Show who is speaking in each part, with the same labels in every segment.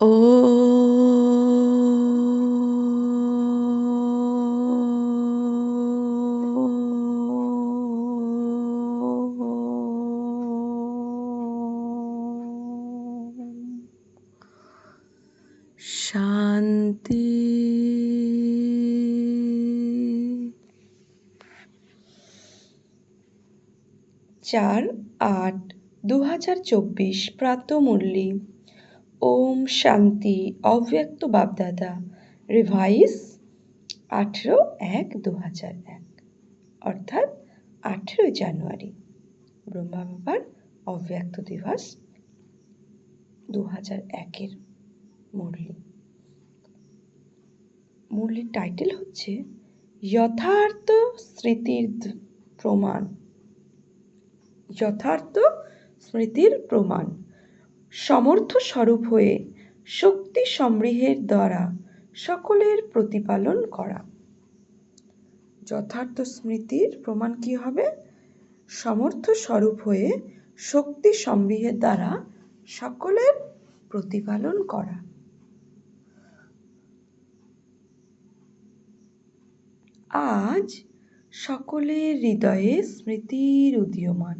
Speaker 1: ও শান্তি। 4/8/2024 প্রাতঃমুরলি। ওম শান্তি। অব্যক্ত বাপদাদা। রিভাইস 18/1/2001 অর্থাৎ 18 জানুয়ারি ব্রহ্মা বাবার অব্যক্ত দিবস 2001-এর মুরলি। মুরলির টাইটেল হচ্ছে যথার্থ স্মৃতির প্রমাণ। যথার্থ স্মৃতির প্রমাণ। সমর্থ স্বরূপ হয়ে শক্তি সমৃদ্ধের দ্বারা সকলের প্রতিপালন করা। যথার্থ স্মৃতির প্রমাণ কি হবে? সমর্থ স্বরূপ হয়ে শক্তি সমৃদ্ধের দ্বারা সকলের প্রতিপালন করা। আজ সকলের হৃদয়ে স্মৃতির উদীয়মান।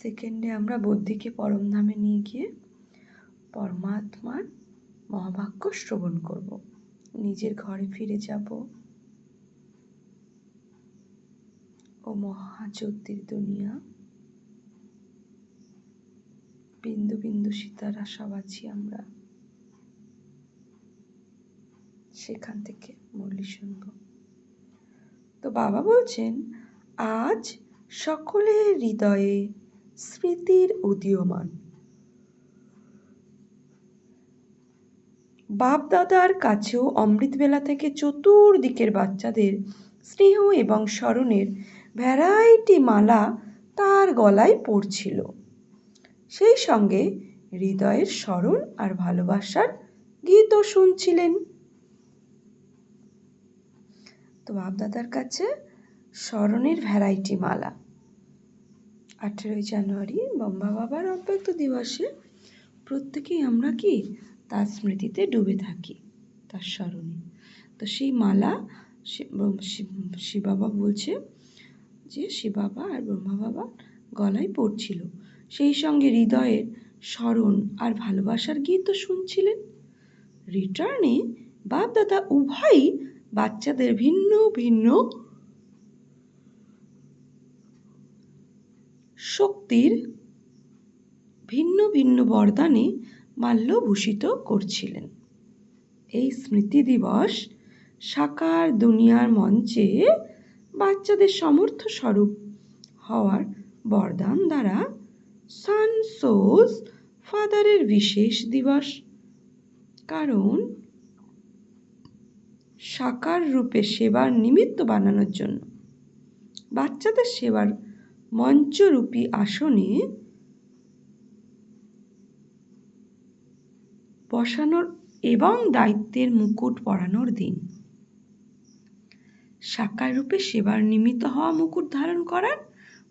Speaker 1: সেকেন্ডে আমরা বুদ্ধিকে পরমধামে নিয়ে গিয়ে পরমাত্মার মহাবাক্য শ্রবণ করব। নিজের ঘরে ফিরে যাব ও মহাজ্যোতির দুনিয়া। বিন্দু বিন্দু সিতারা সব আছি আমরা। সেখান থেকে মুরলি শুনব। তো বাবা বলছেন, আজ সকলের হৃদয়ে স্মৃতির উদীয়মান। বাপ দাদার কাছেও অমৃতবেলা থেকে চতুর্দিকের বাচ্চাদের স্নেহ এবং স্মরণের ভ্যারাইটি মালা তার গলায় পড়ছিল। সেই সঙ্গে হৃদয়ের স্মরণ আর ভালোবাসার গীতও শুনছিলেন। তো বাপ দাদার কাছে স্মরণের ভ্যারাইটি মালা। 18 জানুয়ারি ব্রহ্মা বাবার অব্যক্ত দিবসে প্রত্যেকেই আমরা কি তার স্মৃতিতে ডুবে থাকি, তার স্মরণে। তো সেই মালা শিব বাবা বলছে যে শিব বাবা আর ব্রহ্মা বাবা গলায় পড়ছিল। সেই সঙ্গে হৃদয়ের স্মরণ আর ভালোবাসার গীতও শুনছিলেন। রিটার্নে বাপ দাদা উভয়ই বাচ্চাদের ভিন্ন ভিন্ন শক্তির ভিন্ন ভিন্ন বরদানে মাল্যভূষিত করছিলেন। এই স্মৃতি দিবস সাকার দুনিয়ার মঞ্চে বাচ্চাদের সমর্থ স্বরূপ হওয়ার বরদান দ্বারা সান সোজ ফাদারের বিশেষ দিবস। কারণ সাকার রূপে সেবার নিমিত্ত বানানোর জন্য বাচ্চাদের সেবার মঞ্চরূপী আসনে বসানোর এবং দায়িত্বের মুকুট পরানোর দিন। সাকার রূপে সেবার নিমিত্ত হওয়া মুকুট ধারণ করার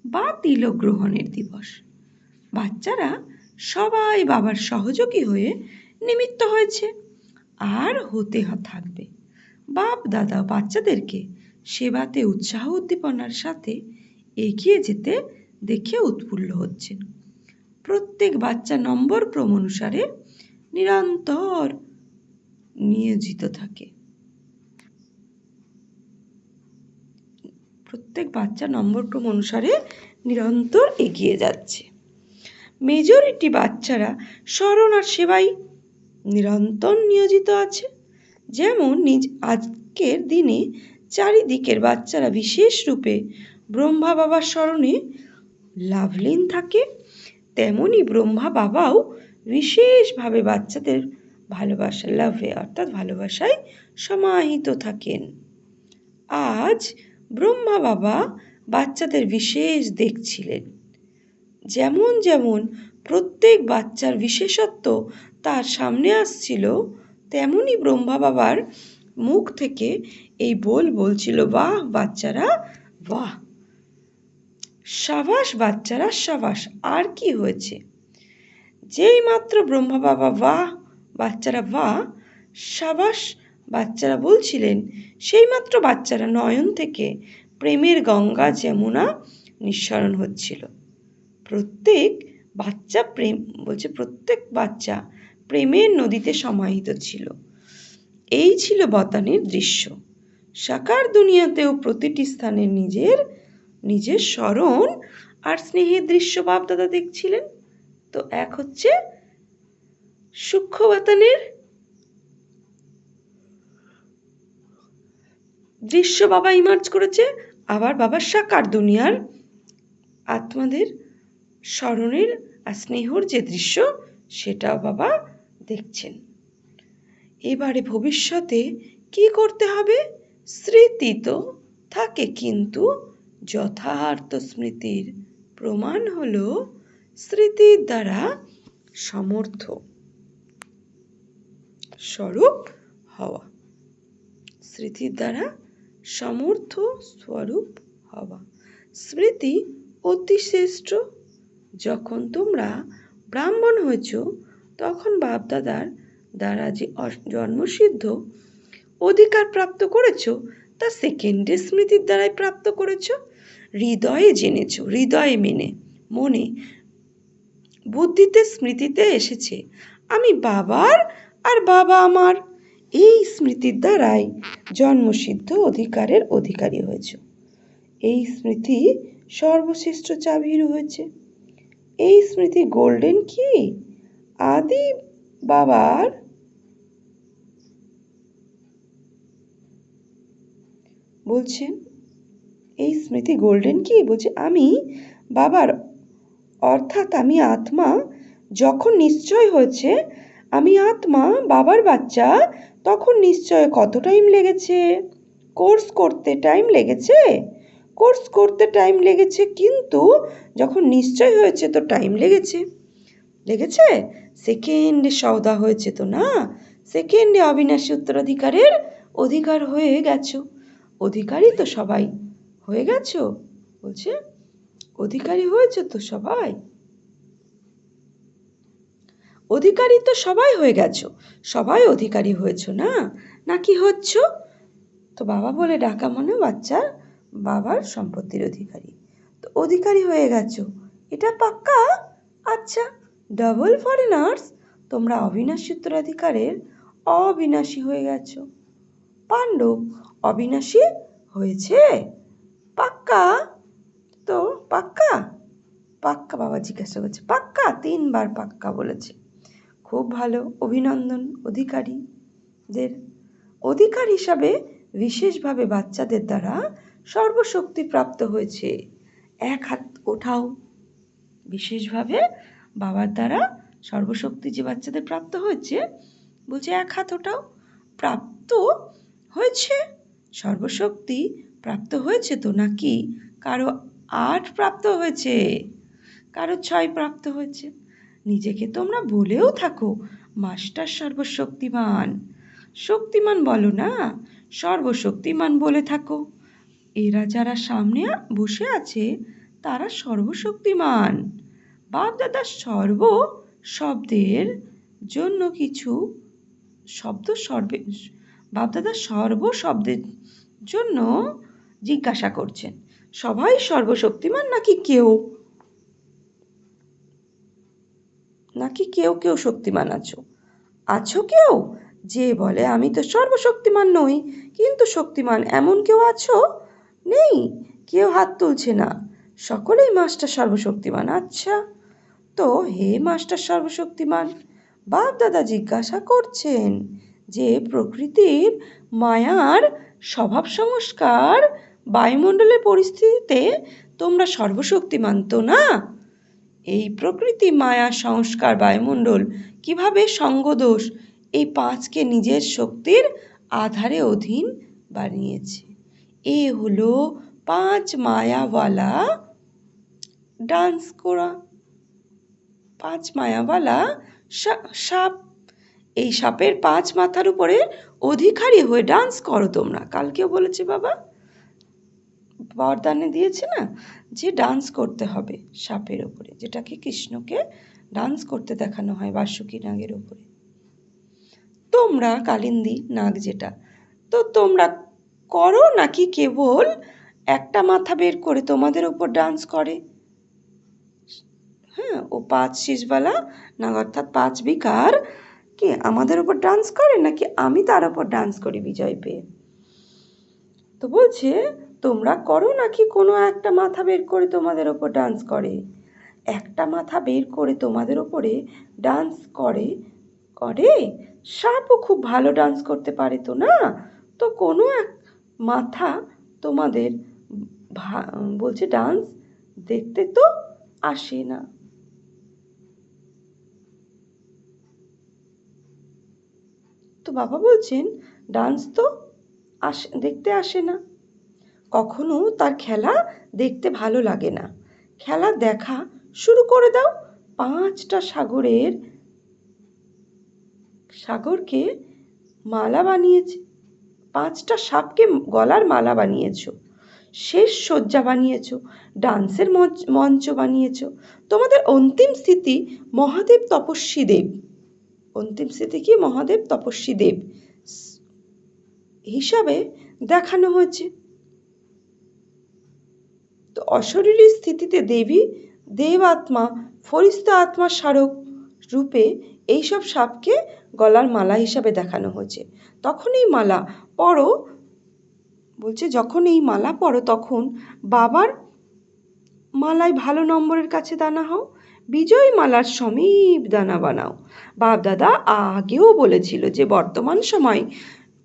Speaker 1: বা তিলক গ্রহণের দিবস। বাচ্চারা সবাই বাবার সহযোগী হয়ে নিমিত্ত হয়েছে আর হতে থাকবে। বাপ দাদা বাচ্চাদেরকে সেবাতে উৎসাহ উদ্দীপনার সাথে এগিয়ে যেতে দেখে উৎফুল্ল হচ্ছেন। প্রত্যেক বাচ্চা নম্বর ক্রম অনুসারে নিরন্তর নিয়োজিত থাকে। প্রত্যেক বাচ্চা নম্বর ক্রম অনুসারে নিরন্তর এগিয়ে যাচ্ছে। মেজরিটি বাচ্চারা স্মরণ আর সেবায় নিরন্তর নিয়োজিত আছে। যেমন আজকের দিনে চারিদিকের বাচ্চারা বিশেষ রূপে ব্রহ্মা বাবার স্মরণে লাভলীন থাকে, তেমনি ব্রহ্মা বাবাও বিশেষভাবে বাচ্চাদের ভালোবাসা লাভে অর্থাৎ ভালোবাসায় সমাহিত থাকেন। আজ ব্রহ্মা বাবা বাচ্চাদের বিশেষ দেখছিলেন। যেমন যেমন প্রত্যেক বাচ্চার বিশেষত্ব তার সামনে আসছিল, তেমনি ব্রহ্মা বাবার মুখ থেকে এই বলছিল, বাহ বাচ্চারা বাহ, সাবাস বাচ্চারা সাবাস। আর কি হয়েছে? যেই মাত্র ব্রহ্মা বাবা বাহ, বাচ্চারা বাহ, সাবাস বাচ্চারা বলছিলেন, সেই মাত্র বাচ্চারা নয়ন থেকে প্রেমের গঙ্গা যমুনা নিঃসরণ হচ্ছিল। প্রত্যেক বাচ্চা প্রত্যেক বাচ্চা প্রেমের নদীতে সমাহিত ছিল। এই ছিল বতানের দৃশ্য। সাকার দুনিয়াতেও প্রতিটি স্থানে নিজের স্মরণ আর স্নেহের দৃশ্য বাপদাদা দেখছিলেন। তো এক হচ্ছে সূক্ষ্ম বতানের দৃশ্য বাবা ইমার্জ করেছে, আবার বাবা সাকার দুনিয়ার আত্মাদের স্মরণের আর স্নেহর যে দৃশ্য সেটাও বাবা দেখছেন। এবারে ভবিষ্যতে কি করতে হবে? স্মৃতি তো থাকে, কিন্তু যথার্থ স্মৃতির প্রমাণ হলো স্মৃতির দ্বারা সমর্থ স্বরূপ হওয়া। স্মৃতির দ্বারা সমর্থ স্বরূপ হওয়া। স্মৃতি অতি শ্রেষ্ঠ। যখন তোমরা ব্রাহ্মণ হয়েছ তখন বাপদাদার দ্বারা যে জন্মসিদ্ধ অধিকার প্রাপ্ত করেছ তা সেকেন্ডের স্মৃতির দ্বারাই প্রাপ্ত করেছ। হৃদয়ে জেনেছ, হৃদয়ে মনে বুদ্ধিতে স্মৃতিতে এসেছে আমি বাবার আর বাবা আমার। এই স্মৃতির দ্বারাই জন্মসিদ্ধ অধিকারের অধিকারী হয়েছ। এই স্মৃতি সর্বশ্রেষ্ঠ চাবির হয়েছে। এই স্মৃতি গোল্ডেন কি আদি বাবার বলছেন, এই স্মৃতি গোল্ডেন কি বলছে আমি বাবার, অর্থাৎ আমি আত্মা যখন নিশ্চয় হয়েছে আমি আত্মা বাবার বাচ্চা, তখন নিশ্চয় কত টাইম লেগেছে? কোর্স করতে টাইম লেগেছে, কিন্তু যখন নিশ্চয় হয়েছে তো টাইম লেগেছে সেকেন্ডে সওদা হয়েছে তো না, সেকেন্ডে অবিনাশী উত্তরাধিকারের অধিকার হয়ে গেছো। অধিকারী তো সবাই হয়ে গেছো, বলছে অধিকারী হয়েছে তো সবাই, অধিকারী তো সবাই হয়ে গেছো, সবাই অধিকারী হয়েছো না, নাকি হচ্ছ? তো বাবা বলে ডাকা মানে বাচ্চার বাবার সম্পত্তির অধিকারী। তো অধিকারী হয়ে গেছো, এটা পাক্কা? আচ্ছা, ডাবল ফরেনার্স তোমরা অবিনাশী উত্তরাধিকারের অবিনাশী হয়ে গেছো। পাণ্ডব অবিনাশী হয়েছে, পাক্কা? তো পাক্কা বাবা জিজ্ঞাসা করছে, পাক্কা? 3 বার পাক্কা বলেছে। খুব ভালো, অভিনন্দন অধিকারীদের। অধিকার হিসাবে বিশেষভাবে বাচ্চাদের দ্বারা সর্বশক্তি প্রাপ্ত হয়েছে। এক হাত ওঠাও। বিশেষভাবে বাবার দ্বারা সর্বশক্তি যে বাচ্চাদের প্রাপ্ত হয়েছে, বলছে এক হাত ওঠাও। প্রাপ্ত হয়েছে, সর্বশক্তি প্রাপ্ত হয়েছে তো, নাকি কারো 8 প্রাপ্ত হয়েছে, কারো 6 প্রাপ্ত হয়েছে? নিজেকে তোমরা বলেও থাকো মাস্টার শক্তিমান বলো না, সর্বশক্তিমান বলে থাকো। এরা যারা সামনে বসে আছে তারা সর্বশক্তিমান। বাপদাদা সর্ব শব্দের জন্য কিছু বাপদাদা সর্ব শব্দের জন্য জিজ্ঞাসা করছেন, সবাই সর্বশক্তিমান নাকি কেউ শক্তিমান আছো কেউ যে বলে আমি তো সর্বশক্তিমান নই কিন্তু শক্তিমান, এমন কেউ আছো? নেই, কেউ হাত তুলছে না, সকলেই মাস্টার সর্বশক্তিমান। আচ্ছা, তো হে মাস্টার সর্বশক্তিমান, বাপ দাদা জিজ্ঞাসা করছেন যে প্রকৃতির মায়ার স্বভাব সংস্কার বায়ুমণ্ডলের পরিস্থিতিতে তোমরা সর্বশক্তিমান তো না? এই প্রকৃতি মায়া সংস্কার বায়ুমণ্ডল কিভাবে সঙ্গদোষ এই 5কে নিজের শক্তির আধারে অধীন বানিয়েছে? এ হলো 5 মায়াওয়ালা ডান্স করা, 5 মায়াওয়ালা সাপ। এই সাপের 5 মাথার উপরে অধিকারী হয়ে ডান্স করো তোমরা। কালকেও বলেছে বাবা, বরদানে দিয়েছে না যে ডান্স করতে হবে সাপের উপরে, যেটাকে কৃষ্ণকে ডান্স করতে দেখানো হয় বাসুকি নাগের ওপরে। তোমরা কালিন্দী নাগ যেটা, তো তোমরা করো নাকি কেবল একটা মাথা বের করে তোমাদের ওপর ডান্স করে? হ্যাঁ, ও 5 শীষবালা নাগ অর্থাৎ 5 বিকার কি আমাদের ওপর ডান্স করে নাকি আমি তার ওপর ডান্স করি বিজয় পেয়ে? তো বলছে তোমরা করো নাকি কোনো একটা মাথা বের করে তোমাদের ওপর ডান্স করে? একটা মাথা বের করে তোমাদের ওপরে ডান্স করে করে সাপও খুব ভালো ডান্স করতে পারে তো না? তো কোনো এক মাথা তোমাদের বলছে ডান্স দেখতে তো আসে না। তো বাবা বলছেন ডান্স তো দেখতে আসে না, কখনো তার খেলা দেখতে ভালো লাগে না। খেলা দেখা শুরু করে দাও। 5টা সাগরকে মালা বানিয়েছে, 5টা সাপকে গলার মালা বানিয়েছ, শেষ শয্যা বানিয়েছ, ডান্সের মঞ্চ বানিয়েছ। তোমাদের অন্তিম স্থিতি মহাদেব তপস্বী দেব, অন্তিম স্থিতি কি মহাদেব তপস্বী দেব হিসাবে দেখানো হয়েছে। তো অশরীরী স্থিতিতে দেব আত্মা, ফরিস্তা আত্মার স্মারক রূপে এইসব সাপকে গলার মালা হিসাবে দেখানো হয়েছে। তখন এই মালা পরো, বলছে যখন এই মালা পরো তখন বাবার মালায় ভালো নম্বরের কাছে দানা হও, বিজয়ী মালার সমীপ দানা বানাও। বাপ দাদা আগেও বলেছিল যে বর্তমান সময়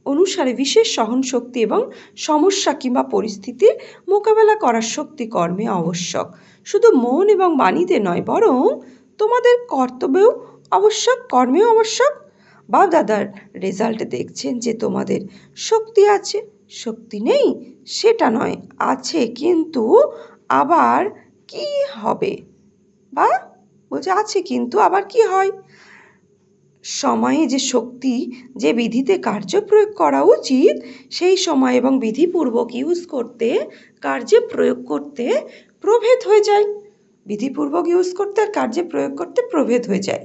Speaker 1: অনুসারে বিশেষ সহনশক্তি এবং সমস্যা কিংবা পরিস্থিতির মোকাবেলা করার শক্তি কর্মে আবশ্যক। শুধু মন এবং বাণীতে নয়, বরং তোমাদের কর্তব্যেও আবশ্যক, কর্মেও আবশ্যক। বাপ দাদার রেজাল্টে দেখছেন যে তোমাদের শক্তি আছে, শক্তি নেই সেটা নয়, আছে, কিন্তু আবার কি হবে? বা বলছে আছে কিন্তু আবার কি হয়? সময়ে যে শক্তি যে বিধিতে কার্যপ্রয়োগ করা উচিত সেই সময় এবং বিধিপূর্বক ইউজ করতে, কার্যে প্রয়োগ করতে প্রভেদ হয়ে যায়। বিধিপূর্বক ইউজ করতে আর কার্যে প্রয়োগ করতে প্রভেদ হয়ে যায়।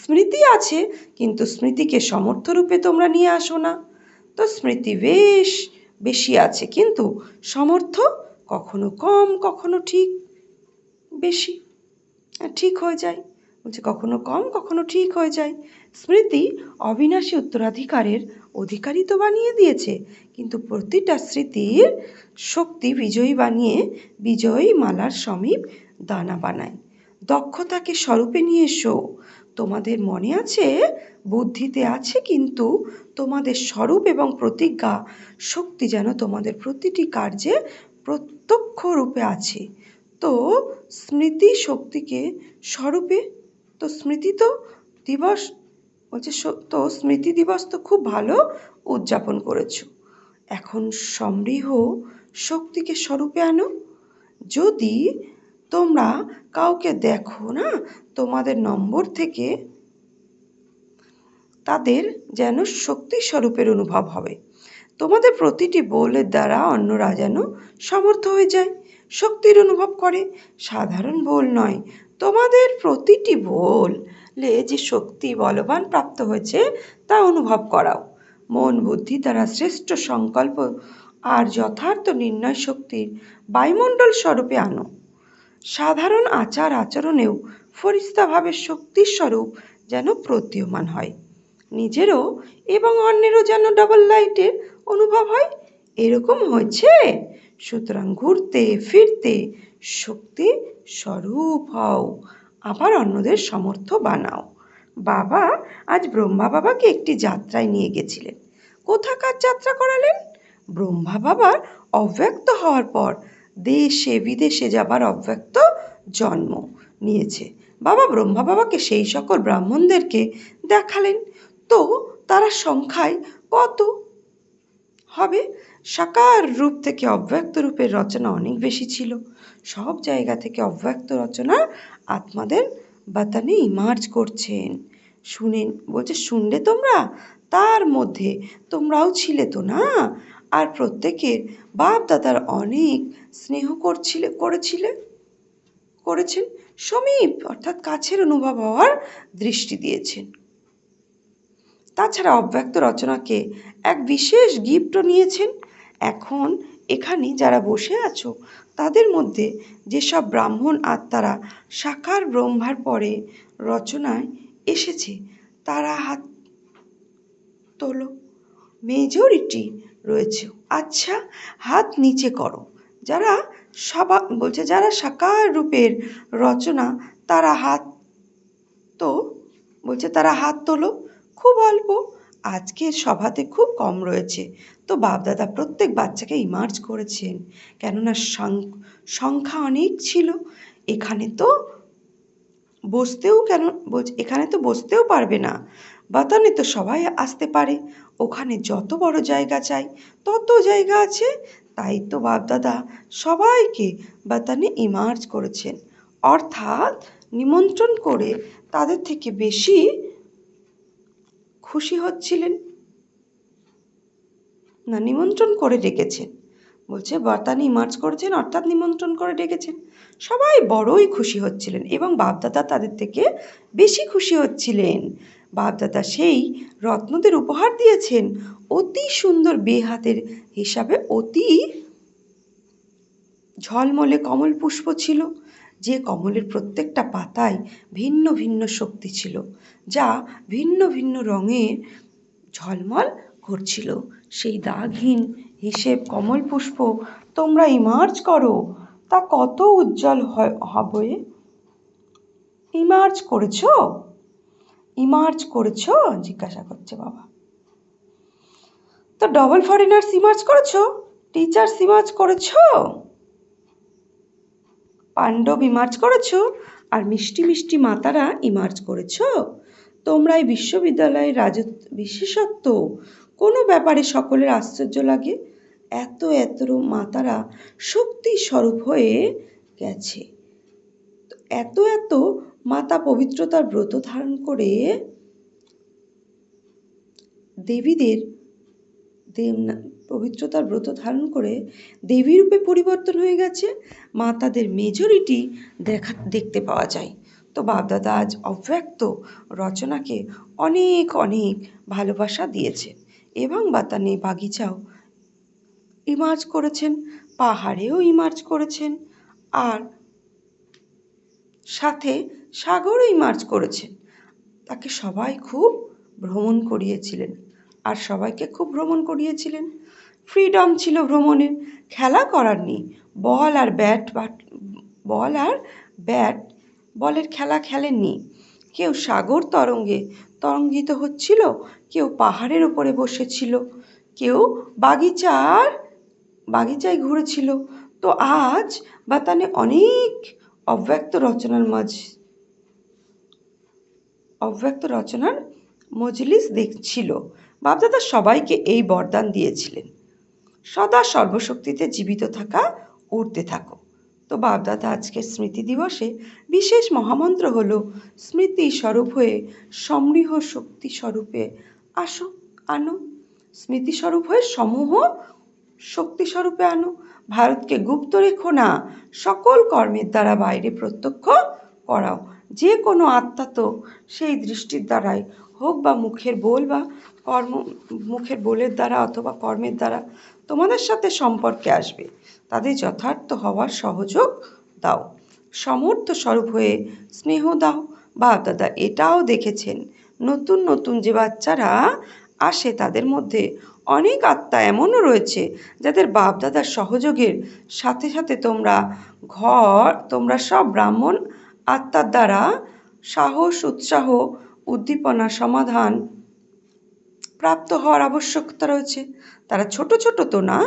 Speaker 1: স্মৃতি আছে কিন্তু স্মৃতিকে সমর্থরূপে তোমরা নিয়ে আসো না। তো স্মৃতি বেশি আছে কিন্তু সমর্থ কখনো কম, কখনো বেশি ঠিক হয়ে যায়। বলছে কখনো কম কখনো ঠিক হয়ে যায়। স্মৃতি অবিনাশী উত্তরাধিকারের অধিকারী তো বানিয়ে দিয়েছে, কিন্তু প্রতিটা স্মৃতির শক্তি বিজয়ী মালার সমীপ দানা বানায়। দক্ষতাকে স্বরূপে নিয়ে এসো। তোমাদের মনে আছে, বুদ্ধিতে আছে, কিন্তু তোমাদের স্বরূপ এবং প্রতিজ্ঞা শক্তি যেন তোমাদের প্রতিটি কার্যে প্রত্যক্ষ রূপে আছে। তো স্মৃতি শক্তিকে স্বরূপে, তো স্মৃতি দিবস স্মৃতি দিবস তো খুব ভালো উদযাপন করেছো। এখন সমৃহ শক্তিকে স্বরূপে আনো। যদি তোমরা কাউকে দেখো না, তোমাদের নম্বর থেকে তাদের যেন শক্তি স্বরূপের অনুভব হবে। তোমাদের প্রতিটি বলের দ্বারা অন্যরা যেন সমর্থ হয়ে যায়, শক্তির অনুভব করে, সাধারণ বল নয়। তোমাদের প্রতিটি বলে যে শক্তি বলবান প্রাপ্ত হয়েছে তা অনুভব করাও। মন বুদ্ধি দ্বারা শ্রেষ্ঠ সংকল্প আর যথার্থ নির্ণয় শক্তির বায়ুমণ্ডল স্বরূপে আনো। সাধারণ আচরণেও ফরিস্তাভাবে শক্তির স্বরূপ যেন প্রতীয়মান হয়, নিজেরও এবং অন্যেরও যেন ডাবল লাইটের অনুভব হয়। এরকম হয়েছে, সুতরাং ঘুরতে ফিরতে শক্তি স্বরূপ হও, আবার অন্যদের সমর্থ বানাও। বাবা আজ ব্রহ্মা বাবাকে একটি যাত্রায় নিয়ে গেছিলেন। কোথাকার যাত্রা করালেন? ব্রহ্মা বাবার অব্যক্ত হওয়ার পর দেশে বিদেশে যাবার অব্যক্ত জন্ম নিয়েছে। বাবা ব্রহ্মা বাবাকে সেই সকল ব্রাহ্মণদেরকে দেখালেন। তো তারা সংখ্যায় কত হবে? সাকার রূপ থেকে অব্যক্ত রূপের রচনা অনেক বেশি ছিল। সব জায়গা থেকে অব্যক্ত রচনা আত্মাদের বাতানে ইমার্জ করছেন। বলছে শুনলে তোমরা? তার মধ্যে তোমরাও ছিলে তো না? আর প্রত্যেকের বাপ দাদার অনেক স্নেহ করেছেন। সমীপ অর্থাৎ কাছের অনুভব হওয়ার দৃষ্টি দিয়েছেন। তাছাড়া অব্যক্ত রচনাকে এক বিশেষ গিফটও নিয়েছেন। এখন এখানে যারা বসে আছো তাদের মধ্যে যেসব ব্রাহ্মণ আত্মারা সাকার ব্রহ্মার পরে রচনায় এসেছে তারা হাত তোলো। মেজরিটি রয়েছে। আচ্ছা, হাত নিচে করো। যারা যারা সাকার রূপের রচনা তারা হাত তোলো। খুব অল্প, আজকের সভাতে খুব কম রয়েছে। তো বাপদাদা প্রত্যেক বাচ্চাকে ইমার্জ করেছেন, কেননা সংখ্যা অনেক ছিল। এখানে তো বসতেও পারবে না, বাতানে তো সবাই আসতে পারে। ওখানে যত বড় জায়গা চাই তত জায়গা আছে। তাই তো বাপদাদা সবাইকে বাতানে ইমার্জ করেছেন, অর্থাৎ নিমন্ত্রণ করে তাদের থেকে বেশি খুশি হচ্ছিলেন না, নিমন্ত্রণ করে ডেকেছেন। বলছে বাতানে ইমার্জ করেছেন অর্থাৎ নিমন্ত্রণ করে ডেকেছেন। সবাই বড়ই খুশি হচ্ছিলেন এবং বাপদাদা তাদের থেকে বেশি খুশি হচ্ছিলেন। বাপদাদা সেই রত্নদের উপহার দিয়েছেন। অতি সুন্দর বেহাতের হিসাবে অতি ঝলমলে কমল পুষ্প ছিল, যে কমলের প্রত্যেকটা পাতায় ভিন্ন ভিন্ন শক্তি ছিল, যা ভিন্ন ভিন্ন রঙের ঝলমল করছিল। সেই দাগহীন হিসেব কমল পুষ্প তোমরা ইমার্জ করো, তা কত উজ্জ্বল হবে। ইমার্জ করেছো জিজ্ঞাসা করছে বাবা। তো ডবল ফরেনার্স ইমার্জ করেছো, টিচার্স ইমার্জ করেছো, পাণ্ডব ইমার্জ করেছো, আর মিষ্টি মিষ্টি মাতারা ইমার্জ করেছো। তোমরা এই বিশ্ববিদ্যালয়ের বিশেষত্ব কোনো ব্যাপারে সকলের আশ্চর্য লাগে। এত মাতারা শক্তি স্বরূপ হয়ে গেছে। এত মাতা পবিত্রতার ব্রত ধারণ করে দেবী রূপে পরিবর্তন হয়ে গেছে। মাতাদের মেজরিটি দেখতে পাওয়া যায়। তো বাপদাদা আজ অব্যক্ত রচনাকে অনেক অনেক ভালোবাসা দিয়েছে এবং বাতানে বাগিচাও ইমার্জ করেছেন, পাহাড়েও ইমার্জ করেছেন, আর সাথে সাগরও ইমার্জ করেছেন। তাকে সবাই খুব ভ্রমণ করিয়েছিলেন আর সবাইকে খুব ভ্রমণ করিয়েছিলেন। ফ্রিডম ছিল ভ্রমণের, খেলা করার নেই। বলের খেলা খেলেননি। কেউ সাগর তরঙ্গিত হচ্ছিল, কেউ পাহাড়ের উপরে বসেছিল, কেউ বাগিচায় ঘুরেছিল। তো আজ বাতানে অনেক অব্যক্ত রচনার মজলিস দেখছিল। বাপদাদা সবাইকে এই বরদান দিয়েছিলেন, সদা সর্বশক্তিতে জীবিত থাকা, উড়তে থাকো। তো বাপদাদা আজকের স্মৃতি দিবসে বিশেষ মহামন্ত্র হলো স্মৃতি স্বরূপ হয়ে সমৃহ শক্তি স্বরূপে আনো। স্মৃতি স্বরূপ হয়ে সমূহ শক্তি স্বরূপে আনো। ভারতকে গুপ্ত রেখো না, সকল কর্মের দ্বারা বাইরে প্রত্যক্ষ করাও। যে কোনো আত্মা তো সেই দৃষ্টির দ্বারাই হোক বা মুখের বোলের দ্বারা অথবা কর্মের দ্বারা তোমাদের সাথে সম্পর্কে আসবে, তাদের যথার্থ হওয়ার সহযোগ দাও। সমর্থ স্বরূপ হয়ে স্নেহ দাও। বাপদাদা এটাও দেখেছেন, নতুন যে বাচ্চারা আসে তাদের মধ্যে অনেক আত্মা এমনও রয়েছে যাদের বাপদাদার সহযোগের সাথে সাথে তোমরা সব ব্রাহ্মণ আত্মার দ্বারা সাহস, উৎসাহ, উদ্দীপনা, সমাধান প্রাপ্ত হওয়ার আবশ্যকতা রয়েছে। তারা ছোট তো না,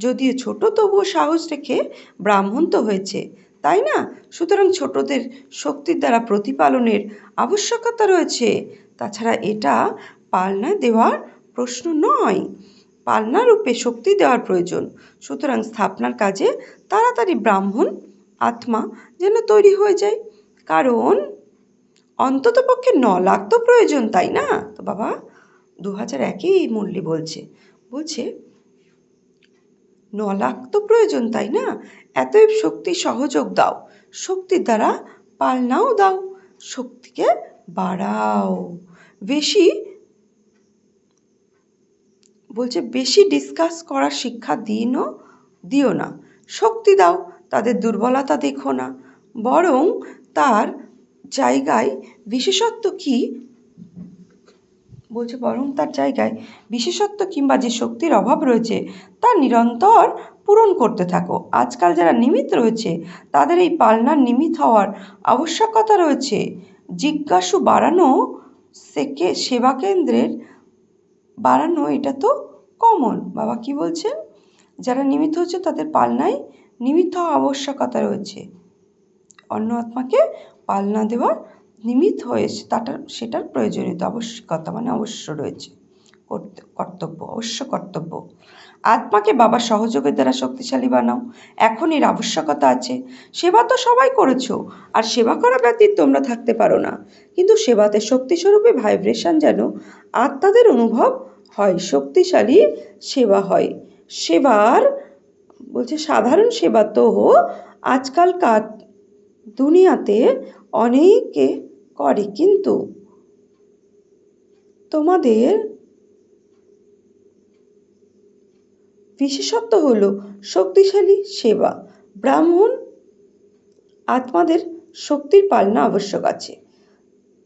Speaker 1: যদিও ছোট তবুও সাহস রেখে ব্রাহ্মণ তো হয়েছে, তাই না? সুতরাং ছোটদের শক্তির দ্বারা প্রতিপালনের আবশ্যকতা রয়েছে। তাছাড়া এটা পালনা দেওয়ার প্রশ্ন নয়, পালনা রূপে শক্তি দেওয়ার প্রয়োজন। সুতরাং স্থাপনার কাজে তাড়াতাড়ি ব্রাহ্মণ আত্মা যেন তৈরি হয়ে যায়, কারণ অন্ততপক্ষে 9 লাখ তো প্রয়োজন, তাই না? তো বাবা 2001-এই মুরলি বলছে 9 লাখ তো প্রয়োজন, তাই না? এতই শক্তি সহযোগ দাও, শক্তির দ্বারা পালনাও দাও, শক্তিকে বাড়াও। বেশি ডিসকাস করার শিক্ষা দিও না। শক্তি দাও, তাদের দুর্বলতা দেখো না, বরং তার জায়গায় বিশেষত্ব কিংবা যে শক্তির অভাব রয়েছে তা নিরন্তর পূরণ করতে থাকো। আজকাল যারা নিমিত্ত রয়েছে তাদের এই পালনার নিমিত্ত হওয়ার আবশ্যকতা রয়েছে। জিজ্ঞাসু বাড়ানো সেবা কেন্দ্রের বাড়ানো, এটা তো কমন। বাবা কি বলছেন? যারা নিমিত্ত হচ্ছে তাদের পালনায় নিমিত্ত হওয়া আবশ্যকতা রয়েছে। অন্য আত্মাকে পালনা দেওয়ার নিমিত্ত হয়েছে সেটার প্রয়োজনীয়তা, আবশ্যকতা অবশ্য রয়েছে, কর্তব্য। আত্মাকে বাবার সহযোগের দ্বারা শক্তিশালী বানাও, এখন এর আবশ্যকতা আছে। সেবা তো সবাই করেছো, আর সেবা করা ব্যতীত তোমরা থাকতে পারো না, কিন্তু সেবাতে শক্তিস্বরূপে ভাইব্রেশন যেন আত্মাদের অনুভব হয়, শক্তিশালী সেবা হয়। সাধারণ সেবা তো আজকালকার দুনিয়াতে অনেকে করে, কিন্তু তোমাদের বিশেষত্ব হলো শক্তিশালী সেবা। ব্রাহ্মণ আত্মাদের শক্তির পালনা আবশ্যক আছে।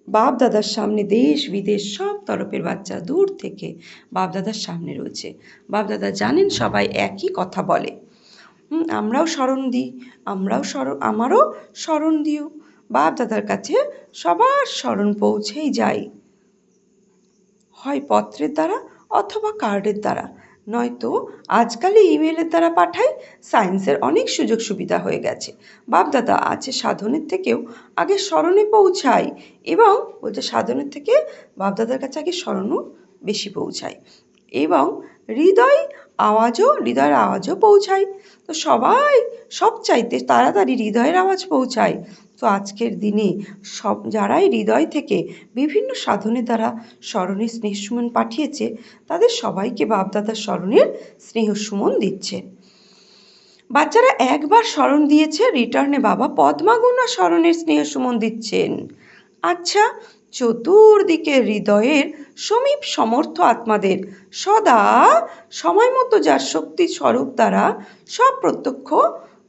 Speaker 1: বাপ দাদার সামনে দেশ বিদেশ সব তরফের বাচ্চা দূর থেকে বাপ দাদার সামনে রয়েছে। বাপ দাদা জানেন সবাই একই কথা বলে। আমরাও স্মরণ দিই, আমারও স্মরণ দিও। বাপ দাদার কাছে সবার স্মরণ পৌঁছেই যায়, হয় পত্রের দ্বারা অথবা কার্ডের দ্বারা, নয়তো আজকাল ইমেলের দ্বারা পাঠায়। সায়েন্সের অনেক সুযোগ সুবিধা হয়ে গেছে। বাপদাদা আছে সাধনের থেকেও আগে স্মরণে পৌঁছায়, এবং সাধনের থেকে বাপদাদার কাছে আগে স্মরণও বেশি পৌঁছায়, এবং হৃদয়ের আওয়াজও পৌঁছায়। তো সব চাইতে তাড়াতাড়ি হৃদয়ের আওয়াজ পৌঁছায়। তো আজকের দিনে যারাই হৃদয় থেকে বিভিন্ন সাধনের দ্বারা স্মরণের স্নেহসুমন পাঠিয়েছে, তাদের সবাইকে বাপদাদার স্মরণের স্নেহসুমন দিচ্ছেন। বাচ্চারা একবার স্মরণ দিয়েছে, রিটার্নে বাবা পদ্মাগুণা স্মরণের স্নেহসুমন দিচ্ছেন। আচ্ছা, চতুর্দিকে হৃদয়ের সমীপ সমর্থ আত্মাদের সদা সময় মতো যার শক্তি স্বরূপ দ্বারা সব প্রত্যক্ষ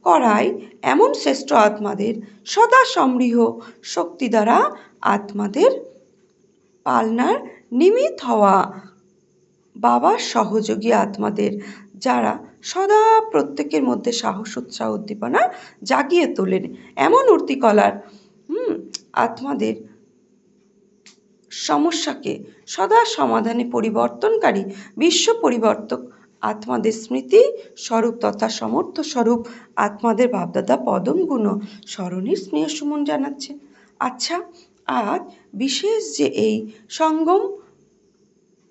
Speaker 1: করায়, এমন শ্রেষ্ঠ আত্মাদের সদা সমৃহ শক্তি দ্বারা আত্মাদের পালনার নিমিত্ত হওয়া। বাবার সহযোগী আত্মাদের যারা সদা প্রত্যেকের মধ্যে সাহস, উৎসাহ, উদ্দীপনা জাগিয়ে তোলেন, এমন উর্তিকলার আত্মাদের সমস্যাকে সদা সমাধানে পরিবর্তনকারী বিশ্ব পরিবর্তক আত্মাদের স্মৃতি স্বরূপ তথা সমর্থ স্বরূপ আত্মাদের বাপদাদা পদম গুণ স্মরণের স্নেহ সুমন জানাচ্ছেন। আচ্ছা, আজ বিশেষ যে এই সঙ্গম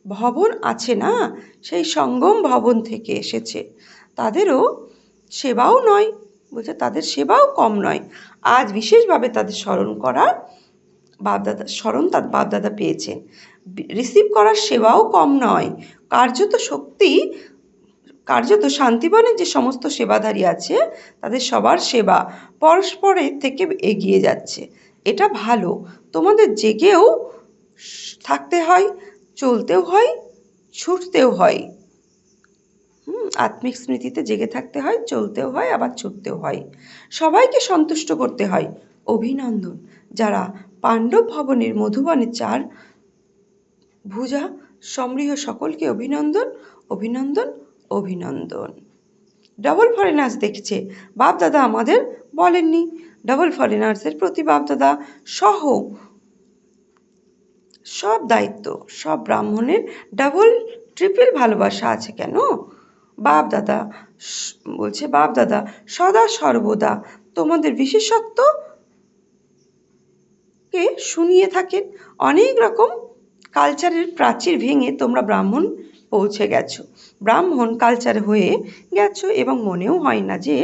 Speaker 1: ভবন আছে না, সেই সঙ্গম ভবন থেকে এসেছে, তাদেরও সেবাও নয়, তাদের সেবাও কম নয়। আজ বিশেষভাবে তাদের স্মরণ করার বাপদাদা পেয়েছেন। রিসিভ করার সেবাও কম নয়। কার্যত শান্তিবনের যে সমস্ত সেবাধারী আছে, তাদের সবার সেবা পরস্পরের থেকে এগিয়ে যাচ্ছে। এটা ভালো। তোমাদের জেগেও থাকতে হয়, চলতেও হয়, ছুটতেও হয়। আত্মিক স্মৃতিতে জেগে থাকতে হয়, চলতেও হয়, আবার ছুটতেও হয়। সবাইকে সন্তুষ্ট করতে হয়। অভিনন্দন। যারা পাণ্ডব ভবনের মধুবনে 4 ভুজা সমৃহ সকলকে অভিনন্দন। ডাবল ফরেনার্স দেখছে, বাপদাদা আমাদের বলেননি। ডাবল ফরেনার্সের প্রতি বাপদাদা সহ সব দায়িত্ব, সব ব্রাহ্মণের ডাবল ট্রিপল ভালোবাসা আছে কেন? বাপদাদা সদা সর্বদা তোমাদের বিশেষত্বকে শুনিয়ে থাকেন। অনেক রকম কালচারের প্রাচীর ভেঙে তোমরা ব্রাহ্মণ পৌঁছে গেছো, ব্রাহ্মণ কালচার হয়ে গেছো, এবং মনেও হয় না যে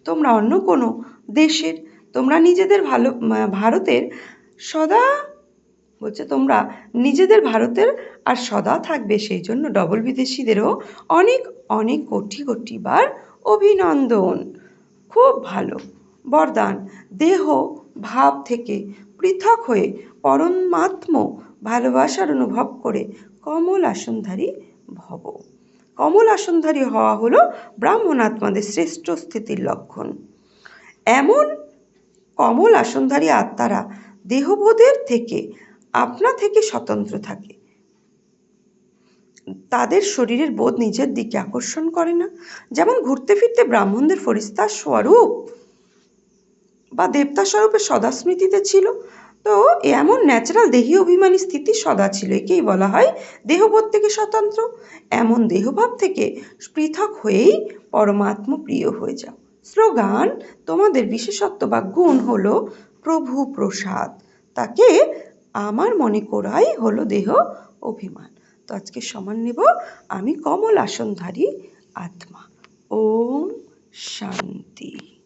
Speaker 1: তোমরা অন্য কোনো দেশের। তোমরা নিজেদের ভারতের সদা তোমরা নিজেদের ভারতের আর সদা থাকবে। সেই জন্য ডবল বিদেশিদেরও অনেক অনেক কোটি বার অভিনন্দন। খুব ভালো। বরদান, দেহ ভাব থেকে পৃথক হয়ে পরমাত্ম ভালোবাসার অনুভব করে কমল আসনধারী ভব। কমল আসনধারী হওয়া হলো ব্রাহ্মণ আত্মাদের শ্রেষ্ঠ স্থিতির লক্ষণ। এমন কমল আসনধারী আত্মারা দেহবোধের থেকে আপনা থেকে স্বতন্ত্র থাকে। তাদের শরীরের বোধ নিজের দিকে আকর্ষণ করে না। যেমন ঘুরতে ফিরতে ব্রাহ্মণদের ফরিস্তার স্বরূপ বা দেবতা স্বরূপে সদা স্মৃতিতে ছিল, তো এমন ন্যাচারাল দেহী অভিমানী স্থিতি সদা ছিল। একেই বলা হয় দেহবোধ থেকে স্বতন্ত্র। এমন দেহভাব থেকে পৃথক হয়েই পরমাত্ম প্রিয় হয়ে যাও। স্লোগান, তোমাদের বিশেষত্ব বা গুণ হলো প্রভু প্রসাদ, তাকে আমার মনে করাই হলো দেহ অভিমান। তো আজকে সমান নেব, আমি কমল আসনধারী আত্মা। ওম শান্তি।